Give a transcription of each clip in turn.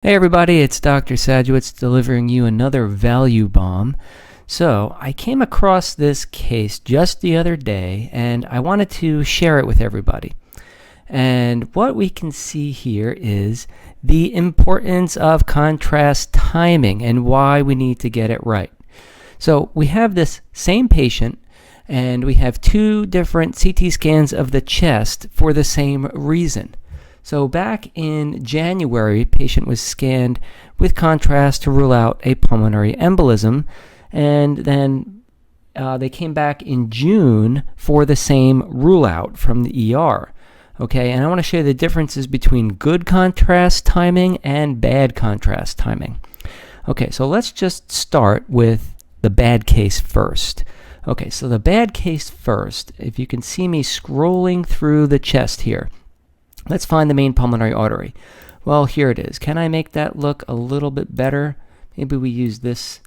Hey everybody, it's Dr. Sajewicz delivering you another value bomb. So I came across this case just the other day and I wanted to share it with everybody. And what we can see here is the importance of contrast timing and why we need to get it right. So we have this same patient and we have two different CT scans of the chest for the same reason. So back in January, patient was scanned with contrast to rule out a pulmonary embolism, and then they came back in June for the same rule out from the ER. Okay, and I want to show you the differences between good contrast timing and bad contrast timing. Okay, so let's just start with the bad case first. Okay, so the bad case first, if you can see me scrolling through the chest here. Let's find the main pulmonary artery. Well, here it is. Can I make that look a little bit better? Maybe we use this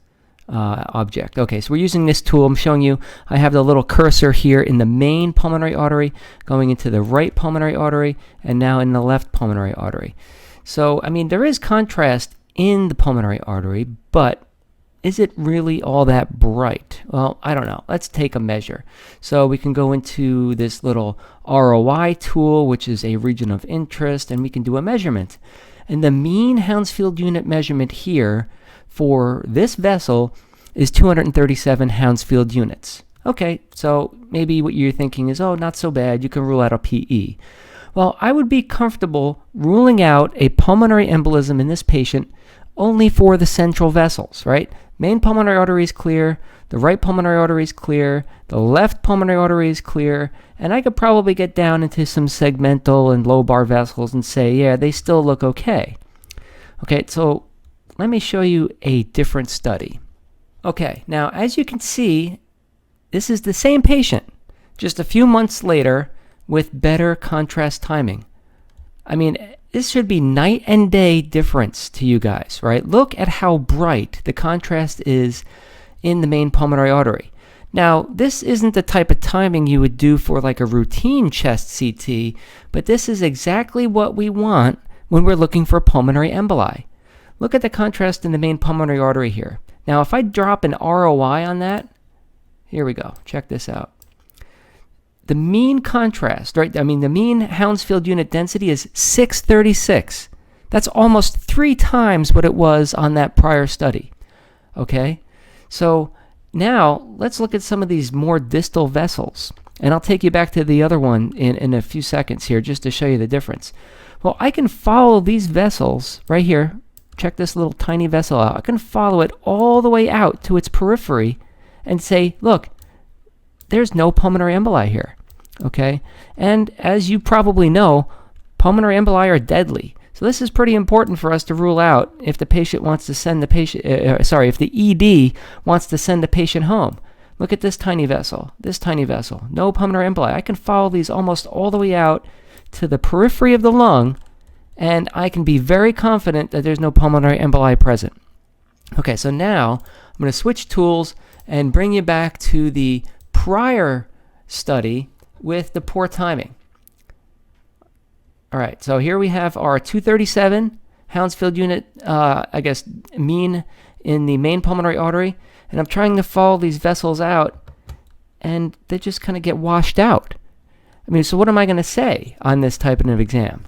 object. Okay, so we're using this tool. I'm showing you, I have the little cursor here in the main pulmonary artery, going into the right pulmonary artery, and now in the left pulmonary artery. So, I mean, there is contrast in the pulmonary artery, but is it really all that bright? Well, I don't know. Let's take a measure. So we can go into this little ROI tool, which is a region of interest, and we can do a measurement. And the mean Hounsfield unit measurement here for this vessel is 237 Hounsfield units. Okay, so maybe what you're thinking is, oh, not so bad. You can rule out a PE. Well, I would be comfortable ruling out a pulmonary embolism in this patient only for the central vessels, right? Main pulmonary artery is clear, the right pulmonary artery is clear, the left pulmonary artery is clear, and I could probably get down into some segmental and lobar vessels and say, yeah, they still look okay. Okay, so let me show you a different study. Okay, now as you can see, this is the same patient, just a few months later with better contrast timing. I mean, this should be night and day difference to you guys, right? Look at how bright the contrast is in the main pulmonary artery. Now, this isn't the type of timing you would do for like a routine chest CT, but this is exactly what we want when we're looking for pulmonary emboli. Look at the contrast in the main pulmonary artery here. Now, if I drop an ROI on that, here we go. Check this out. The mean contrast, right? I mean, the mean Hounsfield unit density is 636. That's almost 3 times what it was on that prior study. Okay? So now let's look at some of these more distal vessels. And I'll take you back to the other one in a few seconds here just to show you the difference. Well, I can follow these vessels right here. Check this little tiny vessel out. I can follow it all the way out to its periphery and say, look, there's no pulmonary emboli here. Okay, and as you probably know, pulmonary emboli are deadly. So this is pretty important for us to rule out if the patient wants to send the patient, if the ED wants to send the patient home. Look at this tiny vessel, no pulmonary emboli. I can follow these almost all the way out to the periphery of the lung, and I can be very confident that there's no pulmonary emboli present. Okay, so now I'm going to switch tools and bring you back to the prior study with the poor timing. All right, so here we have our 237 Hounsfield unit, mean in the main pulmonary artery, and I'm trying to follow these vessels out, and they just kind of get washed out. I mean, so what am I going to say on this type of exam?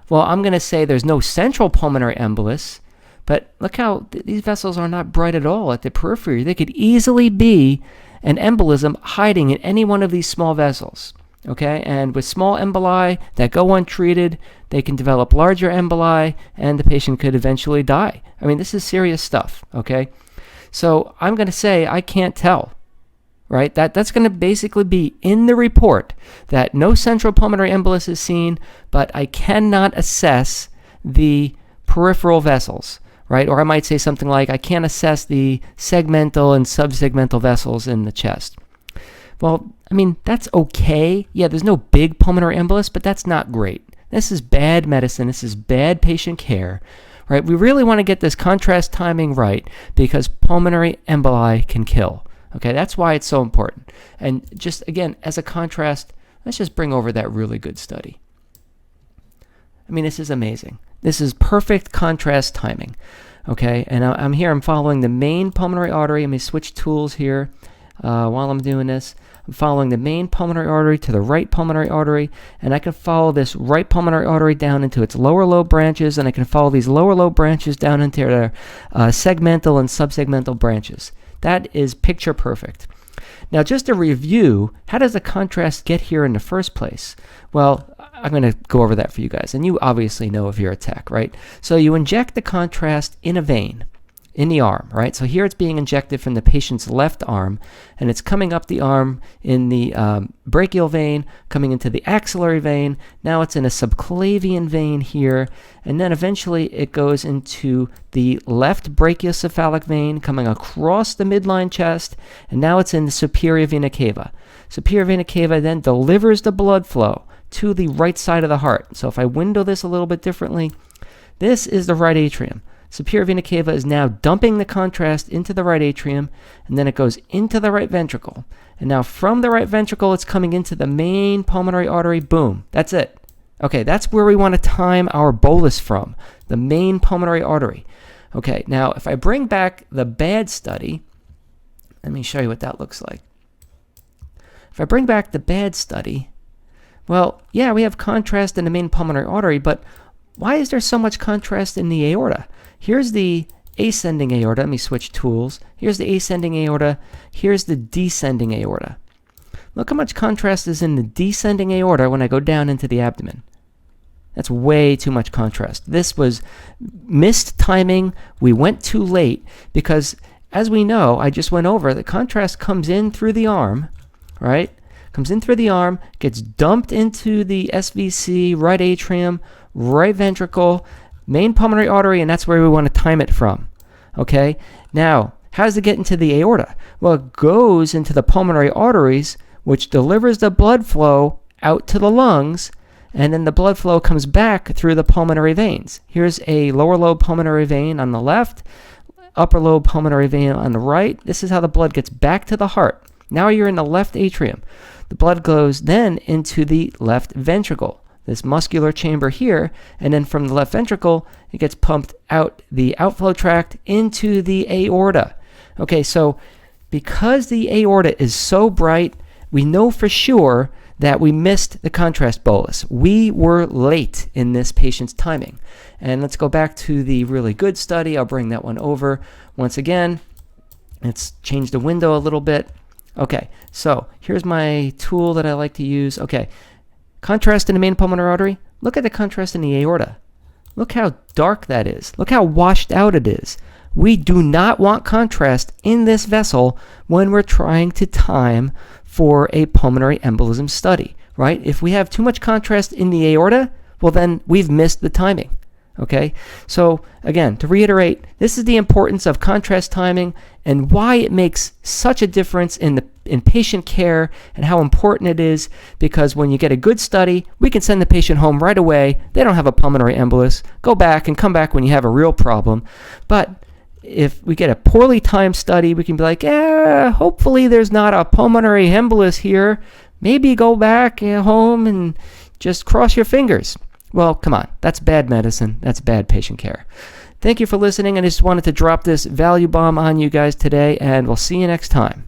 Well, I'm going to say there's no central pulmonary embolus, but look how these vessels are not bright at all at the periphery. They could easily be an embolism hiding in any one of these small vessels. Okay, and with small emboli that go untreated, they can develop larger emboli, and the patient could eventually die. I mean, this is serious stuff. Okay, so I'm going to say I can't tell. Right, that's going to basically be in the report that no central pulmonary embolus is seen, but I cannot assess the peripheral vessels. Right, or I might say something like I can't assess the segmental and subsegmental vessels in the chest. Well, I mean, that's okay. Yeah, there's no big pulmonary embolus, but that's not great. This is bad medicine. This is bad patient care. Right? We really want to get this contrast timing right because pulmonary emboli can kill. Okay, that's why it's so important. And just, again, as a contrast, let's just bring over that really good study. I mean, this is amazing. This is perfect contrast timing. Okay, and I'm following the main pulmonary artery. Let me switch tools here while I'm doing this. I'm following the main pulmonary artery to the right pulmonary artery, and I can follow this right pulmonary artery down into its lower lobe branches, and I can follow these lower lobe branches down into their segmental and subsegmental branches. That is picture perfect. Now, just to review, how does the contrast get here in the first place? Well, I'm going to go over that for you guys, and you obviously know if you're a tech, right? So you inject the contrast in a vein, in the arm, right? So here it's being injected from the patient's left arm, and it's coming up the arm in the brachial vein, coming into the axillary vein. Now it's in a subclavian vein here, and then eventually it goes into the left brachiocephalic vein, coming across the midline chest, and now it's in the superior vena cava. Superior vena cava then delivers the blood flow to the right side of the heart. So if I window this a little bit differently, this is the right atrium. Superior vena cava is now dumping the contrast into the right atrium, and then it goes into the right ventricle. And now from the right ventricle, it's coming into the main pulmonary artery. Boom. That's it. Okay, that's where we want to time our bolus from, the main pulmonary artery. Okay, now if I bring back the bad study, let me show you what that looks like. If I bring back the bad study, well, yeah, we have contrast in the main pulmonary artery, but why is there so much contrast in the aorta? Here's the ascending aorta. Let me switch tools. Here's the ascending aorta. Here's the descending aorta. Look how much contrast is in the descending aorta when I go down into the abdomen. That's way too much contrast. This was missed timing. We went too late because, as we know, I just went over, the contrast comes in through the arm, right? Comes in through the arm, gets dumped into the SVC, right atrium, right ventricle, main pulmonary artery, and that's where we want to time it from. Okay? Now, how does it get into the aorta? Well, it goes into the pulmonary arteries, which delivers the blood flow out to the lungs, and then the blood flow comes back through the pulmonary veins. Here's a lower lobe pulmonary vein on the left, upper lobe pulmonary vein on the right. This is how the blood gets back to the heart. Now you're in the left atrium. The blood goes then into the left ventricle, this muscular chamber here, and then from the left ventricle, it gets pumped out the outflow tract into the aorta. Okay, so because the aorta is so bright, we know for sure that we missed the contrast bolus. We were late in this patient's timing. And let's go back to the really good study. I'll bring that one over. Once again, let's change the window a little bit. Okay, so here's my tool that I like to use. Okay, contrast in the main pulmonary artery. Look at the contrast in the aorta. Look how dark that is. Look how washed out it is. We do not want contrast in this vessel when we're trying to time for a pulmonary embolism study, right? If we have too much contrast in the aorta, well then we've missed the timing. Okay, so again, to reiterate, this is the importance of contrast timing and why it makes such a difference in patient care and how important it is, because when you get a good study, we can send the patient home right away. They don't have a pulmonary embolus. Go back and come back when you have a real problem. But if we get a poorly timed study, we can be like, hopefully there's not a pulmonary embolus here. Maybe go back home and just cross your fingers. Well, come on. That's bad medicine. That's bad patient care. Thank you for listening. I just wanted to drop this value bomb on you guys today, and we'll see you next time.